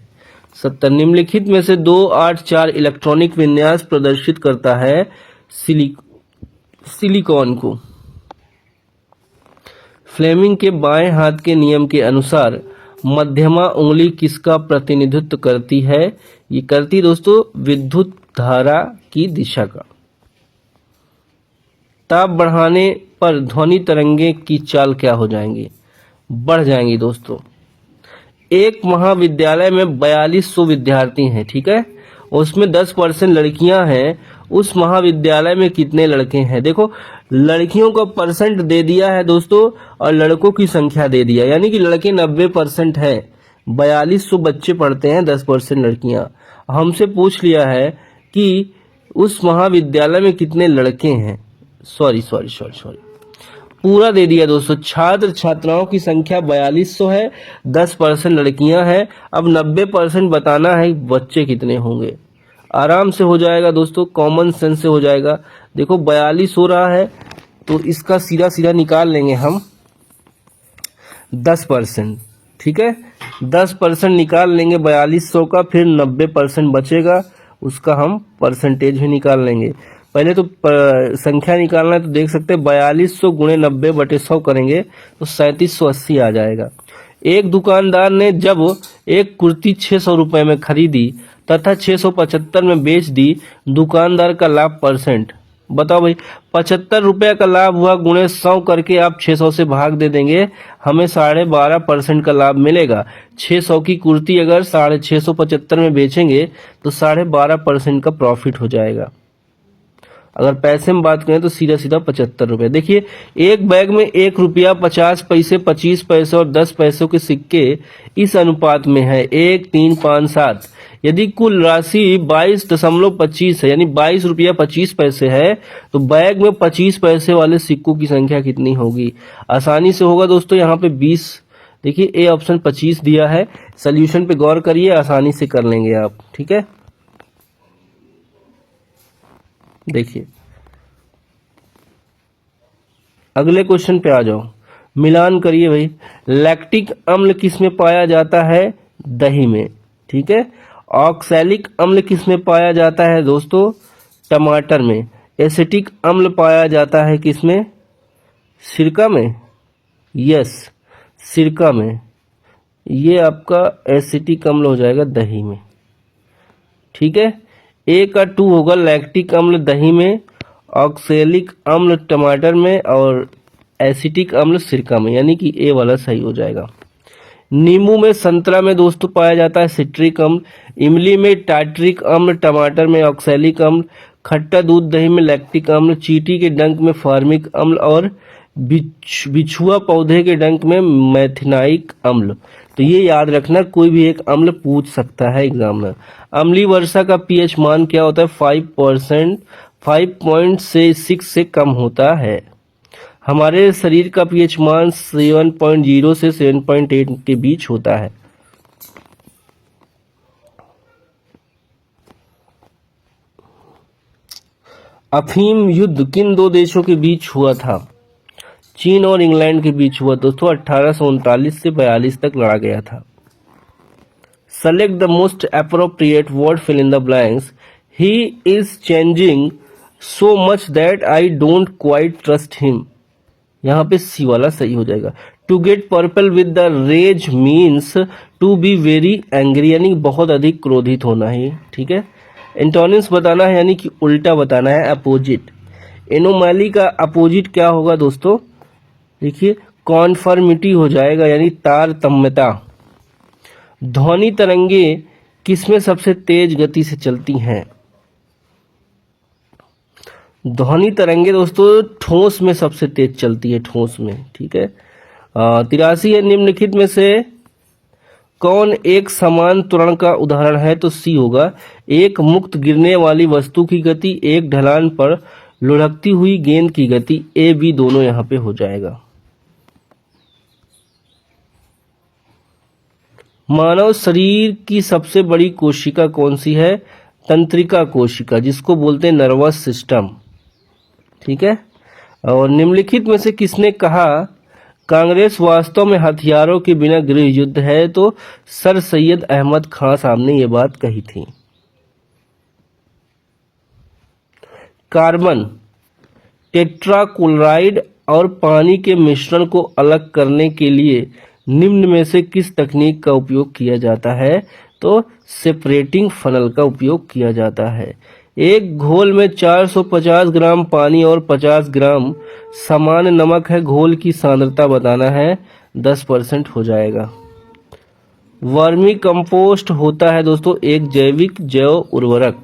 70 निम्नलिखित में से 2, 8, 4 इलेक्ट्रॉनिक विन्यास प्रदर्शित करता है सिलिकॉन को। फ्लेमिंग के बाएं हाथ के नियम के अनुसार मध्यमा उंगली किसका प्रतिनिधित्व करती है, ये करती दोस्तों विद्युत धारा की दिशा का। ताप बढ़ाने पर ध्वनि तरंगे की चाल क्या हो जाएंगी, बढ़ जाएंगी दोस्तों। एक महाविद्यालय में 4200 विद्यार्थी हैं, ठीक है, उसमें 10% लड़कियां हैं। उस महाविद्यालय में कितने लड़के हैं, देखो लड़कियों का परसेंट दे दिया है दोस्तों और लड़कों की संख्या दे दिया, यानी कि लड़के 90% है। 4200 बच्चे पढ़ते हैं, 10% लड़कियां। हमसे पूछ लिया है कि उस महाविद्यालय में कितने लड़के हैं, सॉरी पूरा दे दिया दोस्तों। छात्र छात्राओं की संख्या 4200 है, 10% लड़कियां हैं। अब 90% बताना है बच्चे कितने होंगे। आराम से हो जाएगा दोस्तों, कॉमन सेंस से हो जाएगा। देखो 42 हो रहा है तो इसका सीधा सीधा निकाल लेंगे हम 10%, ठीक है। 10% निकाल लेंगे 4200 का, फिर 90% बचेगा, उसका हम परसेंटेज भी निकाल लेंगे। पहले तो संख्या निकालना है तो देख सकते हैं 4200 गुणे 90/100 करेंगे तो 3780 आ जाएगा। एक दुकानदार ने जब एक कुर्ती 600 रुपए में खरीदी तथा 675 में बेच दी, दुकानदार का लाभ परसेंट बताओ भाई। 75 रुपये का लाभ हुआ, गुणे 100 करके आप 600 से भाग दे देंगे, हमें 12.5% का लाभ मिलेगा। 600 की कुर्ती अगर 675 में बेचेंगे तो 12.5% का प्रॉफिट हो जाएगा। अगर पैसे में बात करें तो सीधा सीधा 75 रुपए। देखिए एक बैग में 1 रुपया 50 पैसे, 25 पैसे और 10 पैसों के सिक्के इस अनुपात में है 1, 3, 5, 7। यदि कुल राशि 22.25 है, यानी 22 रुपया 25 पैसे है, तो बैग में 25 पैसे वाले सिक्कों की संख्या कितनी होगी। आसानी से होगा दोस्तों, यहाँ पे 20, देखिए ए ऑप्शन 25 दिया है। सोल्यूशन पे गौर करिए, आसानी से कर लेंगे आप, ठीक है। देखिए अगले क्वेश्चन पे आ जाओ, मिलान करिए भाई। लैक्टिक अम्ल किस में पाया जाता है, दही में, ठीक है। ऑक्सैलिक अम्ल किस में पाया जाता है दोस्तों, टमाटर में। एसिटिक अम्ल पाया जाता है किस में, सिरका में, यस सिरका में। ये आपका एसिटिक अम्ल हो जाएगा दही में, ठीक है। ए का 2 होगा, लैक्टिक अम्ल दही में, ऑक्सैलिक अम्ल टमाटर में और एसिटिक अम्ल सिरका में, यानी कि ए वाला सही हो जाएगा। नींबू में, संतरा में दोस्तों पाया जाता है सिट्रिक अम्ल, इमली में टार्ट्रिक अम्ल, टमाटर में ऑक्सैलिक अम्ल, खट्टा दूध दही में लैक्टिक अम्ल, चींटी के डंक में फार्मिक अम्ल और बिछुआ पौधे के डंक में मैथिनाइक अम्ल। तो ये याद रखना, कोई भी एक अम्ल पूछ सकता है एग्जाम में। अम्लीय वर्षा का पीएच मान क्या होता है, 5%, 5.6 से कम होता है। हमारे शरीर का पीएच मान 7.0 से 7.8 के बीच होता है। अफीम युद्ध किन 2 देशों के बीच हुआ था, चीन और इंग्लैंड के बीच हुआ दोस्तों। 1839 से 42 तक लड़ा गया था। Select the most appropriate word, fill in the blanks. He is changing so much that I don't quite trust him, यहाँ पे सी वाला सही हो जाएगा। To get purple with the rage means to be very angry, यानी बहुत अधिक क्रोधित होना ही, ठीक है। एंटोनिम्स बताना है, यानी कि उल्टा बताना है, अपोजिट। एनोमैली का अपोजिट क्या होगा दोस्तों, देखिए कॉन्फर्मिटी हो जाएगा, यानी तारतम्यता। ध्वनि तरंगे किसमें सबसे तेज गति से चलती हैं? ध्वनि तरंगे दोस्तों ठोस में सबसे तेज चलती है, ठोस में। ठीक है। 83 है, निम्नलिखित में से कौन एक समान त्वरण का उदाहरण है? तो सी होगा। एक मुक्त गिरने वाली वस्तु की गति, एक ढलान पर लुढ़कती हुई गेंद की गति। ए बी दोनों यहाँ पे हो जाएगा। मानव शरीर की सबसे बड़ी कोशिका कौन सी है? तंत्रिका कोशिका, जिसको बोलते हैं नर्वस सिस्टम। ठीक है। और निम्नलिखित में से किसने कहा कांग्रेस वास्तव में हथियारों के बिना गृह युद्ध है? तो सर सैयद अहमद खान साहब ने ये बात कही थी। कार्बन टेट्राक्लोराइड और पानी के मिश्रण को अलग करने के लिए निम्न में से किस तकनीक का उपयोग किया जाता है? तो सेपरेटिंग फनल का उपयोग किया जाता है। एक घोल में 450 ग्राम पानी और 50 ग्राम समान नमक है। घोल की सांद्रता बताना है, 10% हो जाएगा। वर्मी कंपोस्ट होता है दोस्तों एक जैविक जैव उर्वरक।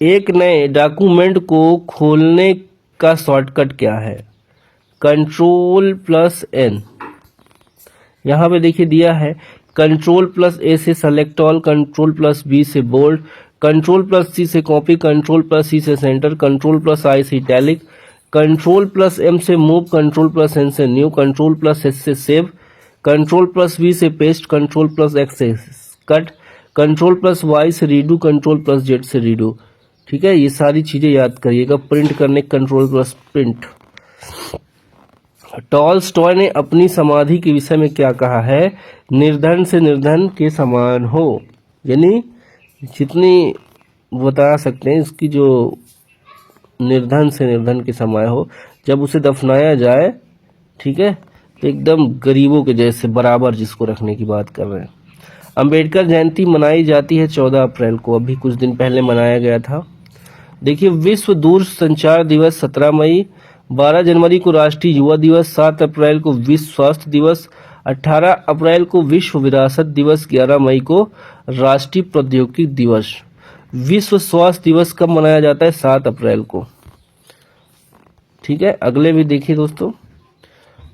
एक नए डॉक्यूमेंट को खोलने का शॉर्टकट क्या है? Ctrl+N। यहाँ पे देखिए दिया है Ctrl+A से सेलेक्ट ऑल, Ctrl+B से बोल्ड, Ctrl+C से कॉपी, Ctrl+C से सेंटर, Ctrl+I से इटैलिक, Ctrl+M से मूव, Ctrl+N से न्यू, Ctrl+S से सेव, Ctrl+V से पेस्ट, Ctrl+X से कट, Ctrl+Y से रीडू, Ctrl+Z से रीडू। ठीक है, ये सारी चीजें याद करिएगा। प्रिंट करने Ctrl+प्रिंट। टॉल्स्टॉय ने अपनी समाधि के विषय में क्या कहा है? निर्धन से निर्धन के समान हो, यानी जितनी बता सकते हैं इसकी, जो निर्धन से निर्धन के समान हो। जब उसे दफनाया जाए, ठीक है, तो एकदम गरीबों के जैसे बराबर, जिसको रखने की बात कर रहे हैं। अंबेडकर जयंती मनाई जाती है 14 अप्रैल को, अभी कुछ दिन पहले मनाया गया था। देखिए, विश्व दूर संचार दिवस 17 मई, 12 जनवरी को राष्ट्रीय युवा दिवस, 7 अप्रैल को विश्व स्वास्थ्य दिवस, 18 अप्रैल को विश्व विरासत दिवस, 11 मई को राष्ट्रीय प्रौद्योगिकी दिवस। विश्व स्वास्थ्य दिवस कब मनाया जाता है? 7 अप्रैल को। ठीक है, अगले भी देखिए दोस्तों।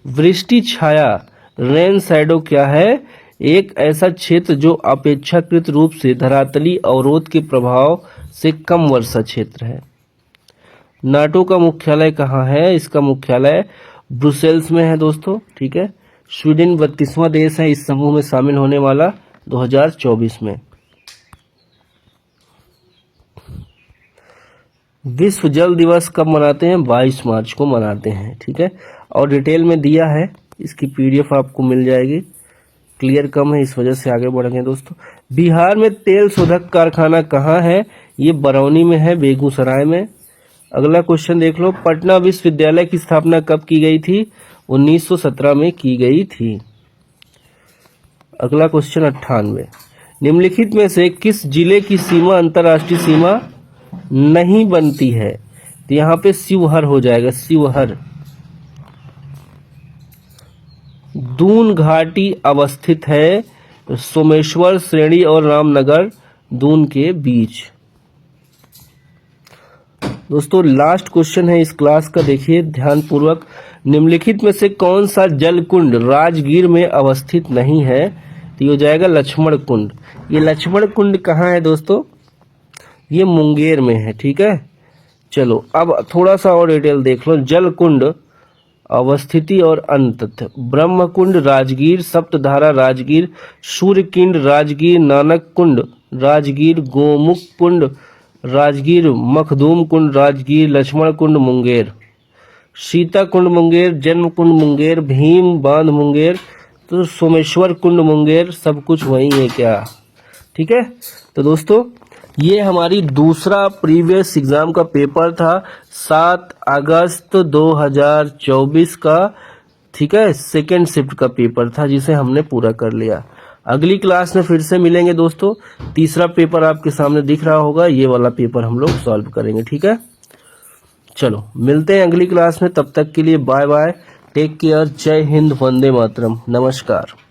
वृष्टि छाया रेन शैडो क्या है? एक ऐसा क्षेत्र जो अपेक्षाकृत रूप से धरातली अवरोध के प्रभाव से कम वर्षा क्षेत्र है। नाटो का मुख्यालय कहाँ है? इसका मुख्यालय ब्रुसेल्स में है दोस्तों। ठीक है। स्वीडन 32वां देश है इस समूह में शामिल होने वाला 2024 में। विश्व जल दिवस कब मनाते हैं? 22 मार्च को मनाते हैं। ठीक है, और डिटेल में दिया है, इसकी पीडीएफ आपको मिल जाएगी। क्लियर कम है, इस वजह से आगे बढ़ेंगे दोस्तों। बिहार में तेल शोधक कारखाना कहाँ है? ये बरौनी में है, बेगूसराय में। अगला क्वेश्चन देख लो। पटना विश्वविद्यालय की स्थापना कब की गई थी? 1917 में की गई थी। अगला क्वेश्चन 98। निम्नलिखित में से किस जिले की सीमा अंतर्राष्ट्रीय सीमा नहीं बनती है? तो यहाँ पे शिवहर हो जाएगा, शिवहर। दून घाटी अवस्थित है सोमेश्वर श्रेणी और रामनगर दून के बीच। दोस्तों लास्ट क्वेश्चन है इस क्लास का, देखिए ध्यान पूर्वक। निम्नलिखित में से कौन सा जल कुंड राजगीर में अवस्थित नहीं है? तो ये हो जाएगा लक्ष्मण कुंड। ये लक्ष्मण कुंड कहाँ है दोस्तों? ये मुंगेर में है। ठीक है, चलो अब थोड़ा सा और डिटेल देख लो। जल कुंड अवस्थिति और अंत। ब्रह्म कुंड राजगीर, सप्तधारा राजगीर, सूर्य कुंड राजगीर, नानक कुंड राजगीर, गोमुख कुंड राजगीर, मखदूम कुंड राजगीर, लक्ष्मण कुंड मुंगेर, सीता कुंड मुंगेर, जन्म कुंड मुंगेर, भीम बांध मुंगेर, तो सोमेश्वर कुंड मुंगेर, सब कुछ वही है क्या? ठीक है, तो दोस्तों ये हमारी दूसरा प्रीवियस एग्जाम का पेपर था 7 अगस्त 2024 का। ठीक है, सेकेंड शिफ्ट का पेपर था जिसे हमने पूरा कर लिया। अगली क्लास में फिर से मिलेंगे दोस्तों। तीसरा पेपर आपके सामने दिख रहा होगा, ये वाला पेपर हम लोग सॉल्व करेंगे। ठीक है, चलो मिलते हैं अगली क्लास में, तब तक के लिए बाय बाय। टेक केयर, जय हिंद, वंदे मातरम, नमस्कार।